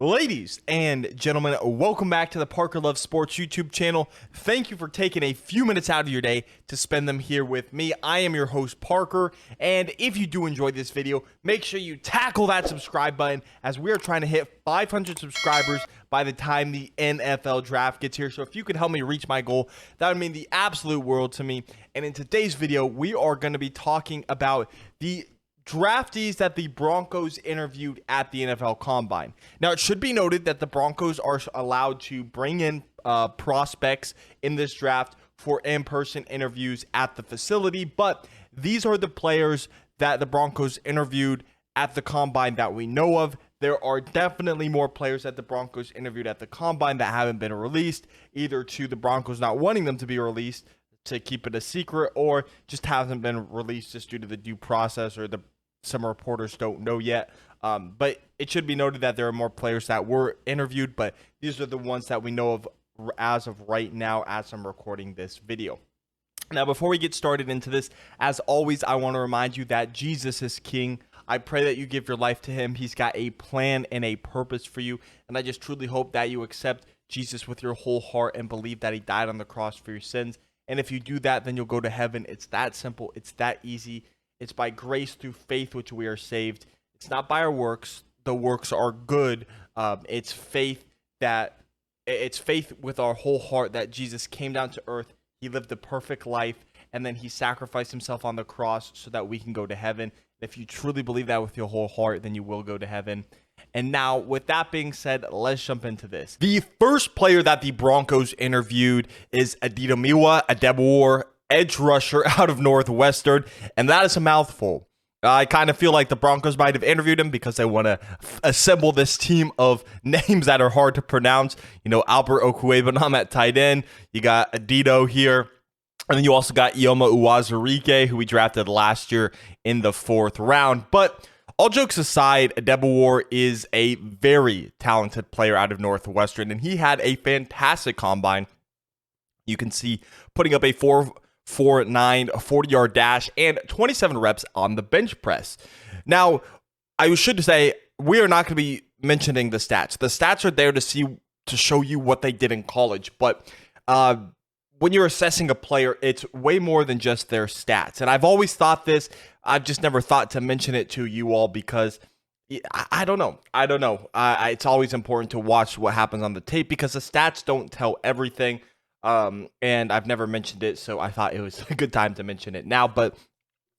Ladies and gentlemen, welcome back to the Parker Loves Sports YouTube channel. Thank you for taking a few minutes out of your day to spend them here with me. I am your host, Parker, and if you do enjoy this video, make sure you tackle that subscribe button as we are trying to hit 500 subscribers by the time the NFL draft gets here. So if you could help me reach my goal, that would mean the absolute world to me. And in today's video, we are going to be talking about the draftees that the Broncos interviewed at the NFL Combine. Now, it should be noted that the Broncos are allowed to bring in prospects in this draft for in-person interviews at the facility, but these are the players that the Broncos interviewed at the Combine that we know of. There are definitely more players that the Broncos interviewed at the Combine that haven't been released, either to the Broncos not wanting them to be released to keep it a secret, or just hasn't been released just due to the due process, or some reporters don't know yet. But it should be noted that there are more players that were interviewed, but these are the ones that we know of as of right now as I'm recording this video. Now, before we get started into this, as always, I want to remind you that Jesus is King. I pray that you give your life to him. He's got a plan and a purpose for you, and I just truly hope that you accept Jesus with your whole heart and believe that he died on the cross for your sins. And if you do that, then you'll go to heaven. It's that simple. It's that easy. It's by grace through faith which we are saved. It's not by our works. The works are good. It's faith with our whole heart that Jesus came down to earth. He lived the perfect life, and then he sacrificed himself on the cross so that we can go to heaven. If you truly believe that with your whole heart, then you will go to heaven. And now, with that being said, let's jump into this. The first player that the Broncos interviewed is Adetomiwa, Adebawore, edge rusher out of Northwestern, and that is a mouthful. I kind of feel like the Broncos might have interviewed him because they want to assemble this team of names that are hard to pronounce. You know, Albert Okwuegbunam at tight end. You got Adeto here. And then you also got Ioma Uwazurike, who we drafted last year in the 4th round. But all jokes aside, Adebawore is a very talented player out of Northwestern, and he had a fantastic combine. You can see putting up a 4.9 40-yard dash and 27 reps on the bench press. Now, I should say we are not going to be mentioning the stats. The stats are there to show you what they did in college, but when you're assessing a player, it's way more than just their stats. And I've always thought this. I've just never thought to mention it to you all because I don't know. It's always important to watch what happens on the tape because the stats don't tell everything. And I've never mentioned it, so I thought it was a good time to mention it now. But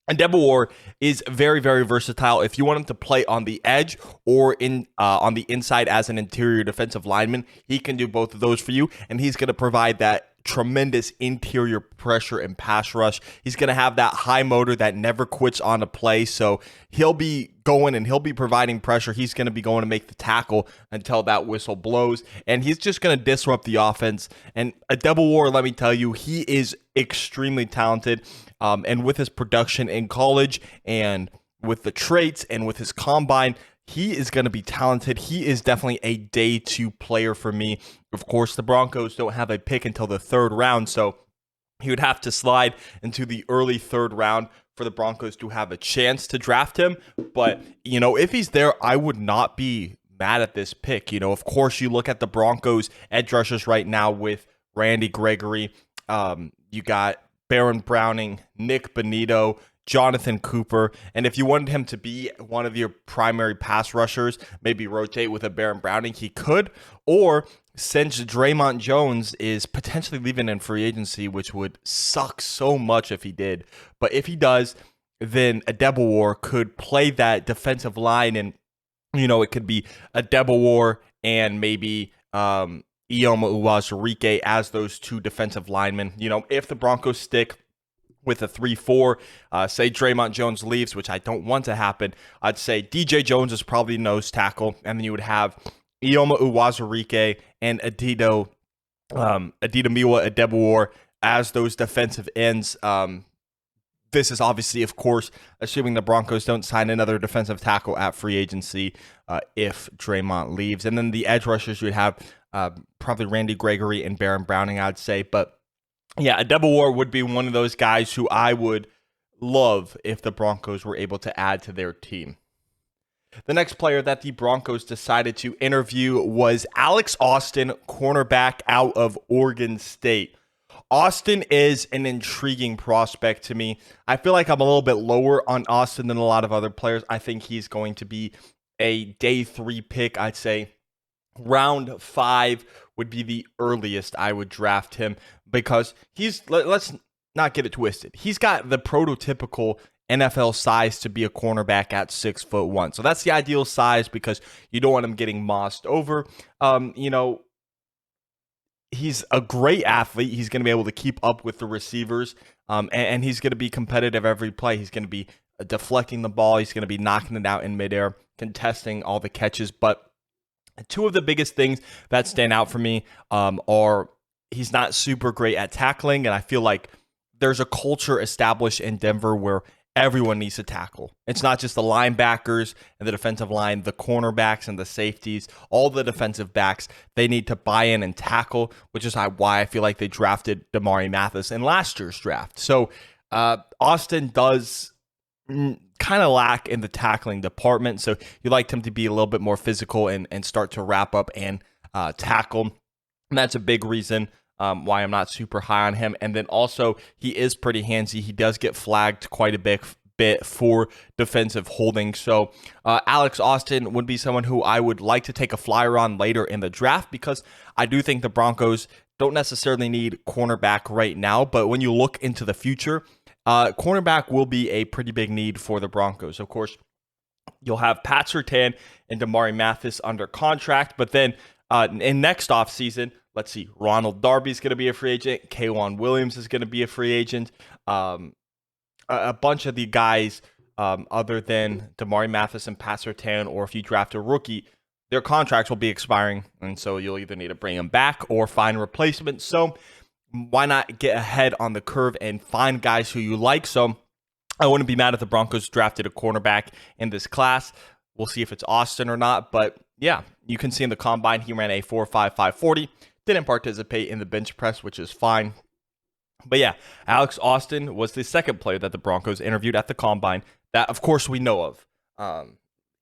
Adebawore is very, very versatile. If you want him to play on the edge or on the inside as an interior defensive lineman, he can do both of those for you, and he's going to provide that tremendous interior pressure and pass rush. He's going to have that high motor that never quits on a play, so he'll be going and he'll be providing pressure. He's going to be going to make the tackle until that whistle blows, and he's just going to disrupt the offense. And Adebawore, let me tell you, he is extremely talented, and with his production in college and with the traits and with his combine, he is going to be talented. He is definitely a day 2 player for me. Of course, the Broncos don't have a pick until the 3rd round, so he would have to slide into the early 3rd round for the Broncos to have a chance to draft him. But, you know, if he's there, I would not be mad at this pick. You know, of course, you look at the Broncos edge rushers right now with Randy Gregory. You got Baron Browning, Nick Bonito, Jonathan Cooper, and if you wanted him to be one of your primary pass rushers, maybe rotate with a Baron Browning, he could. Or since Dre'Mont Jones is potentially leaving in free agency, which would suck so much if he did, but if he does, then Adebawore could play that defensive line, and you know it could be Adebawore and maybe Ioma Uwazurike as those 2 defensive linemen. You know, if the Broncos stick with a 3-4, say Dre'Mont Jones leaves, which I don't want to happen, I'd say DJ Jones is probably nose tackle, and then you would have Ioma Uwazurike and Adetomiwa Adebawore as those defensive ends. This is obviously, of course, assuming the Broncos don't sign another defensive tackle at free agency if Dre'Mont leaves. And then the edge rushers, you would have probably Randy Gregory and Baron Browning, I'd say. But yeah, Adebawore would be one of those guys who I would love if the Broncos were able to add to their team. The next player that the Broncos decided to interview was Alex Austin, cornerback out of Oregon State. Austin is an intriguing prospect to me. I feel like I'm a little bit lower on Austin than a lot of other players. I think he's going to be a day 3 pick. I'd say round 5 would be the earliest I would draft him, because let's not get it twisted. He's got the prototypical NFL size to be a cornerback at 6'1". So that's the ideal size, because you don't want him getting mossed over. He's a great athlete. He's going to be able to keep up with the receivers, and he's going to be competitive every play. He's going to be deflecting the ball. He's going to be knocking it out in midair, contesting all the catches. But two of the biggest things that stand out for me are he's not super great at tackling, and I feel like there's a culture established in Denver where everyone needs to tackle. It's not just the linebackers and the defensive line, the cornerbacks and the safeties, all the defensive backs, they need to buy in and tackle, which is why I feel like they drafted Damari Mathis in last year's draft. So Austin does kind of lack in the tackling department. So you liked him to be a little bit more physical and start to wrap up and tackle. And that's a big reason why I'm not super high on him. And then also, he is pretty handsy. He does get flagged quite a bit for defensive holding. So Alex Austin would be someone who I would like to take a flyer on later in the draft, because I do think the Broncos don't necessarily need cornerback right now. But when you look into the future, cornerback will be a pretty big need for the Broncos. Of course, you'll have Pat Surtain and Damari Mathis under contract. But then in next offseason, let's see, Ronald Darby's going to be a free agent. K'Waun Williams is going to be a free agent. A bunch of the guys other than Damari Mathis and Pat Surtain, or if you draft a rookie, their contracts will be expiring. And so you'll either need to bring them back or find replacements. So why not get ahead on the curve and find guys who you like? So I wouldn't be mad if the Broncos drafted a cornerback in this class. We'll see if it's Austin or not. But yeah, you can see in the combine, he ran a 4.55 40. Didn't participate in the bench press, which is fine. But yeah, Alex Austin was the second player that the Broncos interviewed at the combine that, of course, we know of.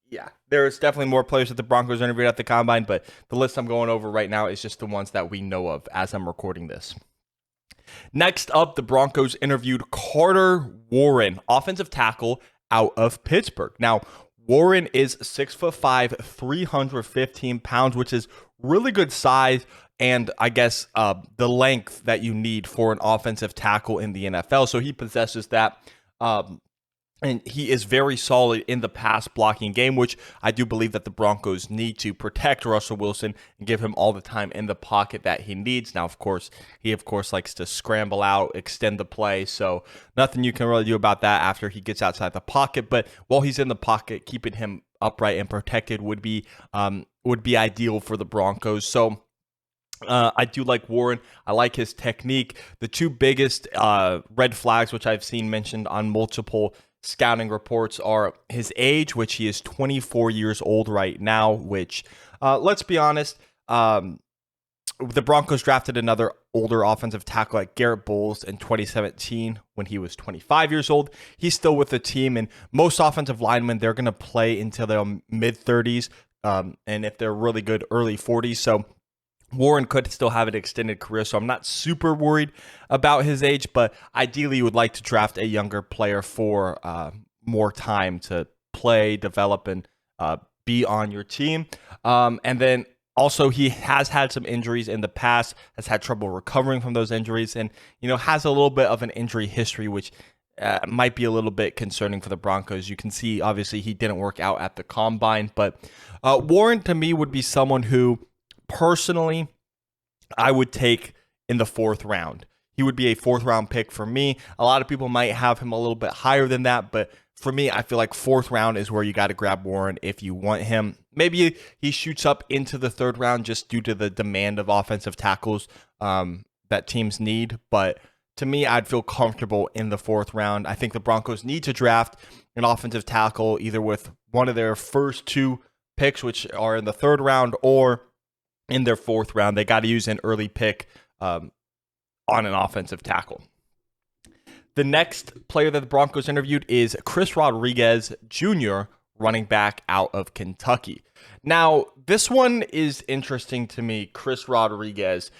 Yeah, there's definitely more players that the Broncos interviewed at the combine, but the list I'm going over right now is just the ones that we know of as I'm recording this. Next up, the Broncos interviewed Carter Warren, offensive tackle out of Pittsburgh. Now, Warren is 6'5", 315 pounds, which is really good size, and I guess the length that you need for an offensive tackle in the NFL. So he possesses that. And he is very solid in the pass blocking game, which I do believe that the Broncos need to protect Russell Wilson and give him all the time in the pocket that he needs. Now, of course, he likes to scramble out, extend the play. So nothing you can really do about that after he gets outside the pocket. But while he's in the pocket, keeping him upright and protected would be ideal for the Broncos. So I do like Warren. I like his technique. The two biggest red flags, which I've seen mentioned on multiple scouting reports, are his age, which he is 24 years old right now, which, let's be honest, the Broncos drafted another older offensive tackle like Garrett Bowles in 2017 when he was 25 years old. He's still with the team, and most offensive linemen, they're going to play until their mid-30s, and if they're really good, early 40s. So Warren could still have an extended career, so I'm not super worried about his age, but ideally you would like to draft a younger player for more time to play, develop, and be on your team. And then also, he has had some injuries in the past, has had trouble recovering from those injuries, and has a little bit of an injury history, which might be a little bit concerning for the Broncos. You can see, obviously, he didn't work out at the combine, but Warren, to me, would be someone who, personally, I would take in the 4th round. He would be a 4th round pick for me. A lot of people might have him a little bit higher than that, but for me, I feel like 4th round is where you got to grab Warren if you want him. Maybe he shoots up into the 3rd round just due to the demand of offensive tackles that teams need, but to me, I'd feel comfortable in the 4th round. I think the Broncos need to draft an offensive tackle either with one of their first 2 picks, which are in the 3rd round, or in their 4th round. They got to use an early pick on an offensive tackle. The next player that the Broncos interviewed is Chris Rodriguez Jr., running back out of Kentucky. Now, this one is interesting to me. Chris Rodriguez,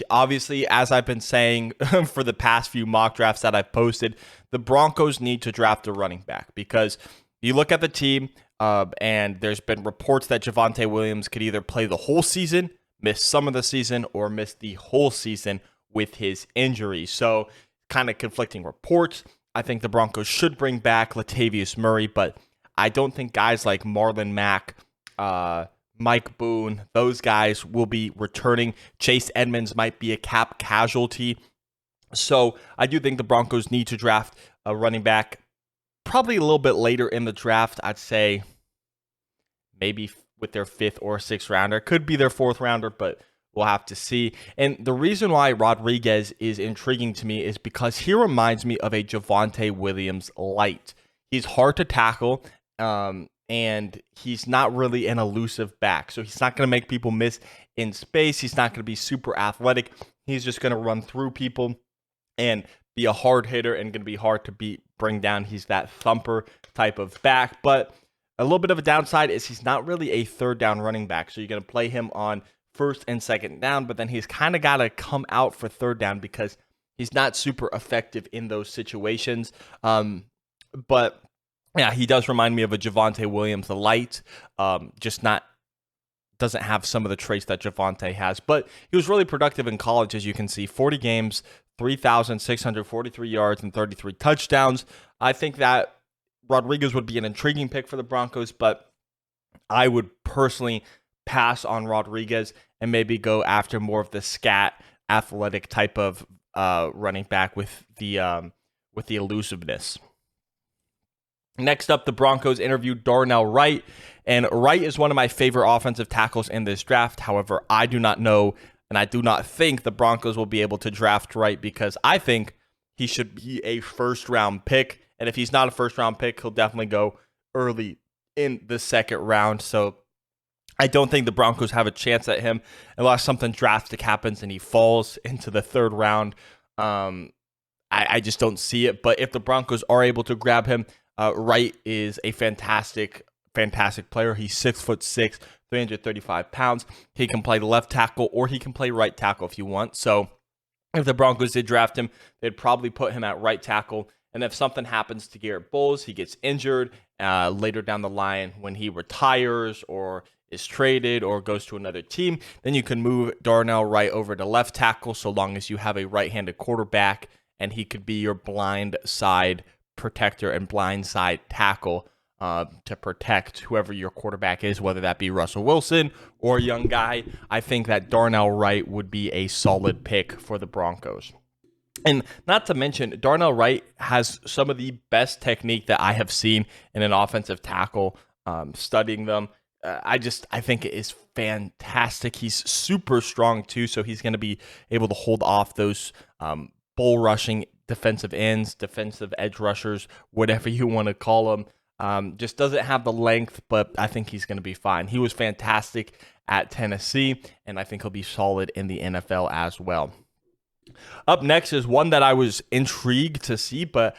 obviously, as I've been saying for the past few mock drafts that I've posted, the Broncos need to draft a running back because you look at the team and there's been reports that Javonte Williams could either play the whole season, miss some of the season, or miss the whole season with his injury. So kind of conflicting reports. I think the Broncos should bring back Latavius Murray, but I don't think guys like Marlon Mack, Mike Boone, those guys will be returning. Chase Edmonds might be a cap casualty. So I do think the Broncos need to draft a running back probably a little bit later in the draft. I'd say maybe with their 5th or 6th rounder. Could be their 4th rounder, but we'll have to see. And the reason why Rodriguez is intriguing to me is because he reminds me of a Javonte Williams light. He's hard to tackle, and he's not really an elusive back. So he's not going to make people miss in space. He's not going to be super athletic. He's just going to run through people and be a hard hitter and going to be hard to bring down. He's that thumper type of back. But a little bit of a downside is he's not really a 3rd down running back. So you're going to play him on 1st and 2nd down, but then he's kind of got to come out for 3rd down because he's not super effective in those situations. But yeah, he does remind me of a Javonte Williams, the light, doesn't have some of the traits that Javonte has, but he was really productive in college, as you can see. 40 games, 3,643 yards, and 33 touchdowns. I think that Rodriguez would be an intriguing pick for the Broncos, but I would personally pass on Rodriguez and maybe go after more of the scat, athletic type of running back with the elusiveness. Next up, the Broncos interviewed Darnell Wright, and Wright is one of my favorite offensive tackles in this draft. However, I do not know, and I do not think the Broncos will be able to draft Wright because I think he should be a 1st-round pick, and if he's not a 1st-round pick, he'll definitely go early in the 2nd round. So I don't think the Broncos have a chance at him unless something drastic happens and he falls into the 3rd round. I just don't see it, but if the Broncos are able to grab him, Wright is a fantastic player. He's 6'6", 335 pounds. He can play left tackle or he can play right tackle if you want. So if the Broncos did draft him, they'd probably put him at right tackle. And if something happens to Garrett Bowles, he gets injured later down the line when he retires or is traded or goes to another team, then you can move Darnell Wright over to left tackle so long as you have a right-handed quarterback, and he could be your blind side protector and blind side tackle to protect whoever your quarterback is, whether that be Russell Wilson or a young guy. I think that Darnell Wright would be a solid pick for the Broncos. And not to mention, Darnell Wright has some of the best technique that I have seen in an offensive tackle, studying them. I think it is fantastic. He's super strong too, so he's going to be able to hold off those bull rushing defensive ends, defensive edge rushers, whatever you want to call them. Just doesn't have the length, but I think he's going to be fine. He was fantastic at Tennessee, and I think he'll be solid in the NFL as well. Up next is one that I was intrigued to see, but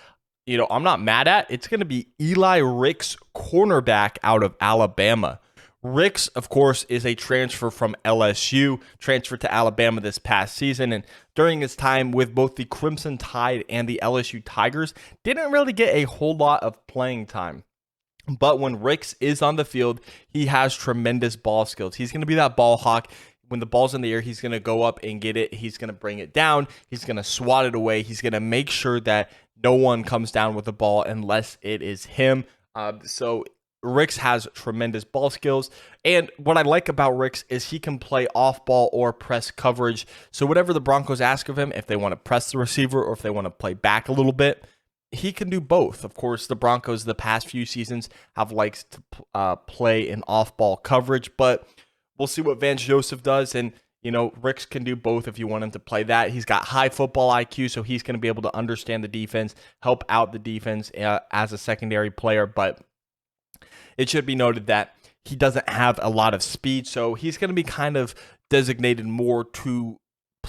I'm not mad at. It's going to be Eli Ricks, cornerback out of Alabama. Ricks, of course, is a transfer from LSU, transferred to Alabama this past season, and during his time with both the Crimson Tide and the LSU Tigers, didn't really get a whole lot of playing time. But when Ricks is on the field, he has tremendous ball skills. He's going to be that ball hawk. When the ball's in the air, he's going to go up and get it. He's going to bring it down. He's going to swat it away. He's going to make sure that no one comes down with the ball unless it is him. So Ricks has tremendous ball skills. And what I like about Ricks is he can play off ball or press coverage. So whatever the Broncos ask of him, if they want to press the receiver or if they want to play back a little bit, he can do both. Of course, the Broncos the past few seasons have liked to play in off ball coverage, but we'll see what Vance Joseph does. And, Ricks can do both if you want him to play that. He's got high football IQ, so he's going to be able to understand the defense, help out the defense as a secondary player. But it should be noted that he doesn't have a lot of speed, so he's going to be kind of designated more to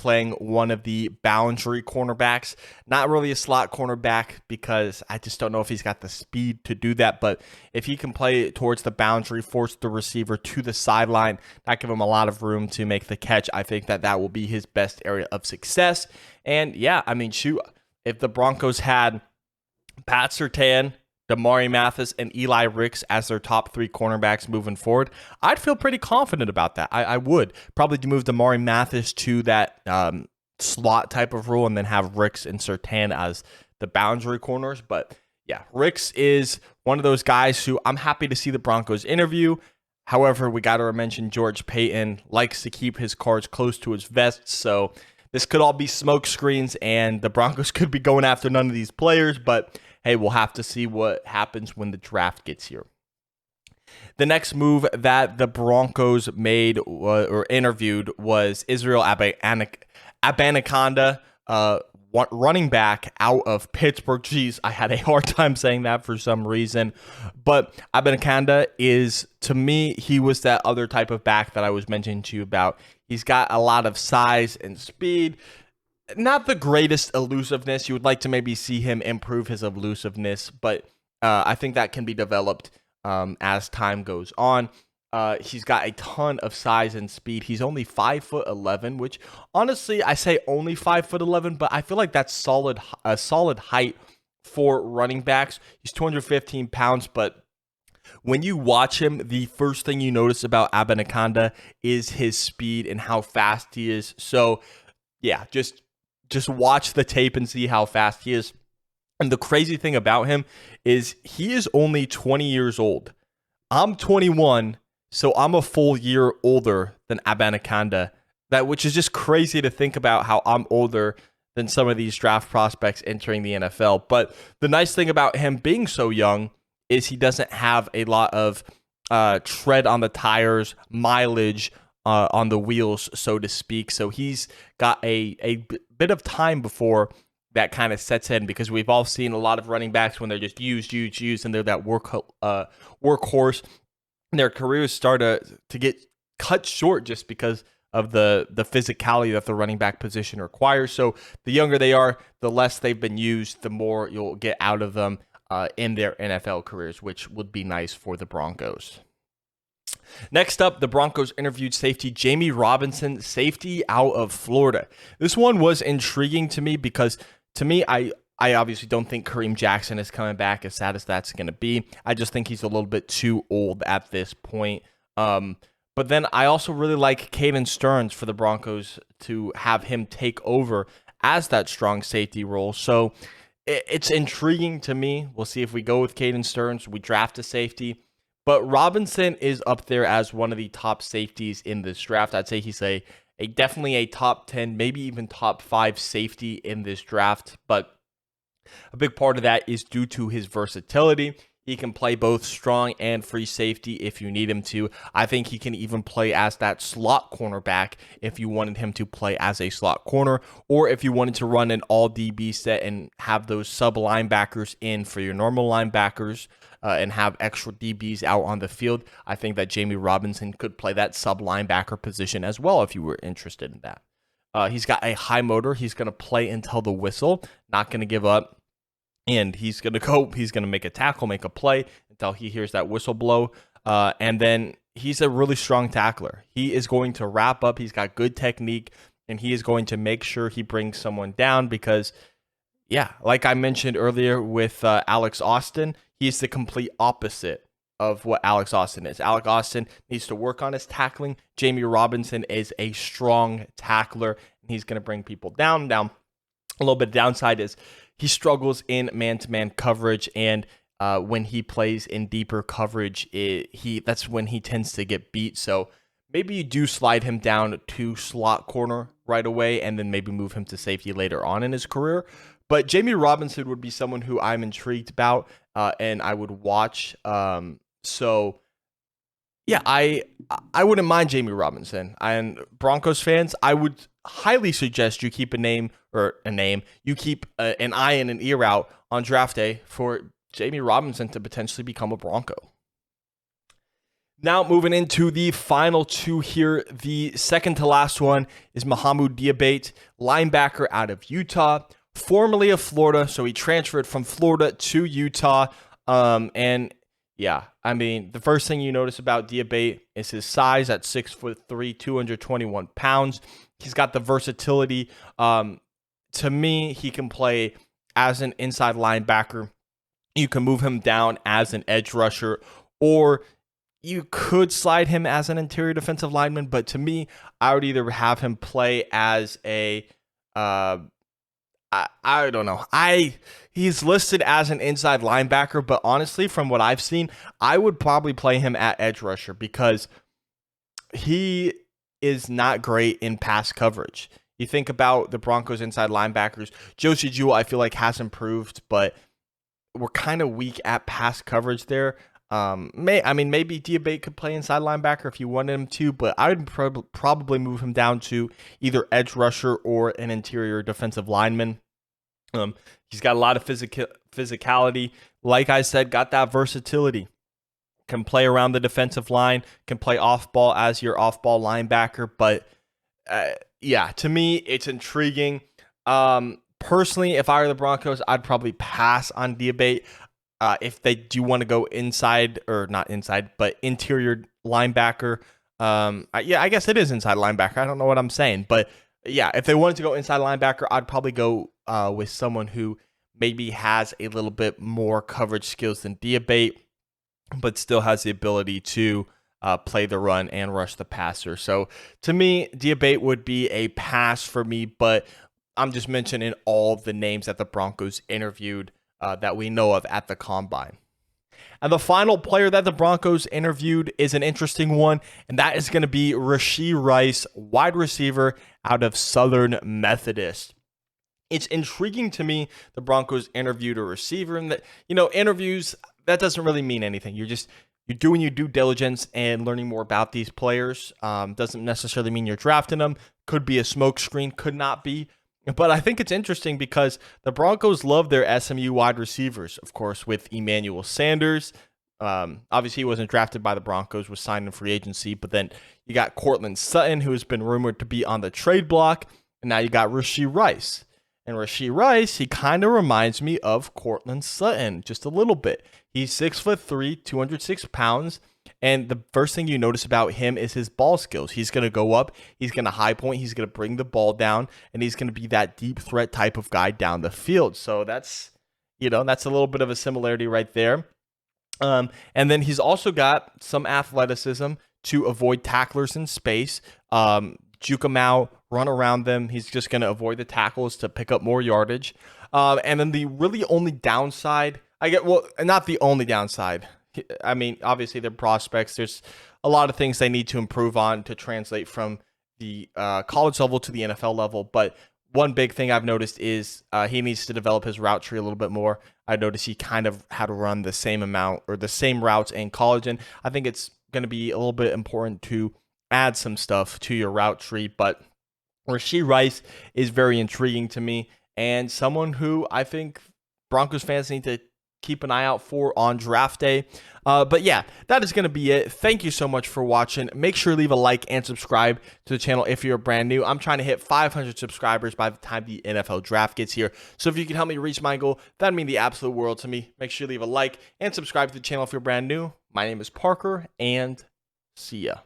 playing one of the boundary cornerbacks. Not really a slot cornerback because I just don't know if he's got the speed to do that. But if he can play towards the boundary, force the receiver to the sideline, not give him a lot of room to make the catch, I think that will be his best area of success. And yeah, I mean, shoot, if the Broncos had Pat Surtain, Damari Mathis, and Eli Ricks as their top 3 cornerbacks moving forward, I'd feel pretty confident about that. I would probably move Damari Mathis to that slot type of role and then have Ricks and Surtain as the boundary corners. But yeah, Ricks is one of those guys who I'm happy to see the Broncos interview. However, we got to mention George Paton likes to keep his cards close to his vest. So this could all be smoke screens and the Broncos could be going after none of these players. But hey, we'll have to see what happens when the draft gets here. The next move that the Broncos made or interviewed was Israel Abanikanda, running back out of Pittsburgh. Jeez, I had a hard time saying that for some reason. But Abanikanda is, to me, he was that other type of back that I was mentioning to you about. He's got a lot of size and speed. Not the greatest elusiveness. You would like to maybe see him improve his elusiveness, but I think that can be developed as time goes on. He's got a ton of size and speed. He's only 5'11", which honestly, I say only 5'11", but I feel like that's a solid height for running backs. He's 215 pounds, but when you watch him, the first thing you notice about Abanikanda is his speed and how fast he is. So yeah, just watch the tape and see how fast he is. And the crazy thing about him is he is only 20 years old. I'm 21, so I'm a full year older than Abanikanda, which is just crazy to think about how I'm older than some of these draft prospects entering the NFL. But the nice thing about him being so young is he doesn't have a lot of tread on the tires, mileage on the wheels, so to speak. So he's got a bit of time before that kind of sets in, because we've all seen a lot of running backs when they're just used, and they're that workhorse, and their careers start to get cut short just because of the physicality that the running back position requires. So the younger they are, the less they've been used, the more you'll get out of them in their NFL careers, which would be nice for the Broncos. Next up, the Broncos interviewed safety Jammie Robinson, safety out of Florida. This one was intriguing to me because, to me, I obviously don't think Kareem Jackson is coming back, as sad as that's going to be. I just think he's a little bit too old at this point. But then I also really like Caden Stearns for the Broncos to have him take over as that strong safety role. So it's intriguing to me. We'll see if we go with Caden Stearns. We draft a safety. But Robinson is up there as one of the top safeties in this draft. I'd say he's definitely a top 10, maybe even top 5 safety in this draft. But a big part of that is due to his versatility. He can play both strong and free safety if you need him to. I think he can even play as that slot cornerback if you wanted him to play as a slot corner, or if you wanted to run an all DB set and have those sub linebackers in for your normal linebackers and have extra DBs out on the field. I think that Jammie Robinson could play that sub linebacker position as well if you were interested in that. He's got a high motor. He's going to play until the whistle, not going to give up. And he's going to make a tackle, make a play until he hears that whistle blow. And then he's a really strong tackler. He is going to wrap up. He's got good technique, and he is going to make sure he brings someone down because, yeah, like I mentioned earlier with Alex Austin, he's the complete opposite of what Alex Austin is. Alex Austin needs to work on his tackling. Jammie Robinson is a strong tackler, and he's going to bring people down. Now, a little bit of downside is he struggles in man-to-man coverage, and when he plays in deeper coverage, that's when he tends to get beat. So maybe you do slide him down to slot corner right away, and then maybe move him to safety later on in his career. But Jammie Robinson would be someone who I'm intrigued about, and I would watch. So yeah, I wouldn't mind Jammie Robinson. And Broncos fans, I would highly suggest you keep you keep an eye and an ear out on draft day for Jammie Robinson to potentially become a Bronco. Now moving into the final two here. The second to last one is Mohamoud Diabate, linebacker out of Utah, formerly of Florida. So he transferred from Florida to Utah. And yeah, I mean, the first thing you notice about Diabate is his size at 6'3", 221 pounds. He's got the versatility. To me, he can play as an inside linebacker. You can move him down as an edge rusher, or you could slide him as an interior defensive lineman. But to me, I would either have him play as a, I don't know. He's listed as an inside linebacker, but honestly, from what I've seen, I would probably play him at edge rusher because he is not great in pass coverage. You think about the Broncos inside linebackers. Josie Jewell, I feel like, has improved, but we're kind of weak at pass coverage there. Maybe Diabate could play inside linebacker if you wanted him to, but I would probably move him down to either edge rusher or an interior defensive lineman. He's got a lot of physicality. Like I said, got that versatility. Can play around the defensive line, can play off ball as your off ball linebacker, but yeah, to me, it's intriguing. Personally, if I were the Broncos, I'd probably pass on Diabate. If they do want to go inside, or not inside, but interior linebacker. I guess it is inside linebacker. I don't know what I'm saying. But yeah, if they wanted to go inside linebacker, I'd probably go with someone who maybe has a little bit more coverage skills than Diabate, but still has the ability to play the run and rush the passer. So to me, Diabate would be a pass for me, but I'm just mentioning all the names that the Broncos interviewed that we know of at the Combine. And the final player that the Broncos interviewed is an interesting one, and that is going to be Rashee Rice, wide receiver out of Southern Methodist. It's intriguing to me the Broncos interviewed a receiver, and that, interviews, that doesn't really mean anything. You're doing your due diligence and learning more about these players. Doesn't necessarily mean you're drafting them. Could be a smokescreen, could not be. But I think it's interesting because the Broncos love their SMU wide receivers, of course, with Emmanuel Sanders. Obviously, he wasn't drafted by the Broncos, was signed in free agency. But then you got Courtland Sutton, who has been rumored to be on the trade block. And now you got Rashee Rice. And Rashee Rice, he kind of reminds me of Courtland Sutton just a little bit. He's 6'3", 206 pounds. And the first thing you notice about him is his ball skills. He's going to go up, he's going to high point, he's going to bring the ball down, and he's going to be that deep threat type of guy down the field. So that's a little bit of a similarity right there. And then he's also got some athleticism to avoid tacklers in space, juke them out, run around them. He's just going to avoid the tackles to pick up more yardage. And then the really only downside, not the only downside. I mean, obviously they're prospects. There's a lot of things they need to improve on to translate from the college level to the NFL level. But one big thing I've noticed is he needs to develop his route tree a little bit more. I noticed he kind of had to run the same amount or the same routes in college. And I think it's going to be a little bit important to add some stuff to your route tree. But Rashee Rice is very intriguing to me and someone who I think Broncos fans need to keep an eye out for on draft day. But yeah, that is going to be it. Thank you so much for watching. Make sure to leave a like and subscribe to the channel if you're brand new. I'm trying to hit 500 subscribers by the time the NFL draft gets here. So if you can help me reach my goal, that'd mean the absolute world to me. Make sure to leave a like and subscribe to the channel if you're brand new. My name is Parker, and see ya.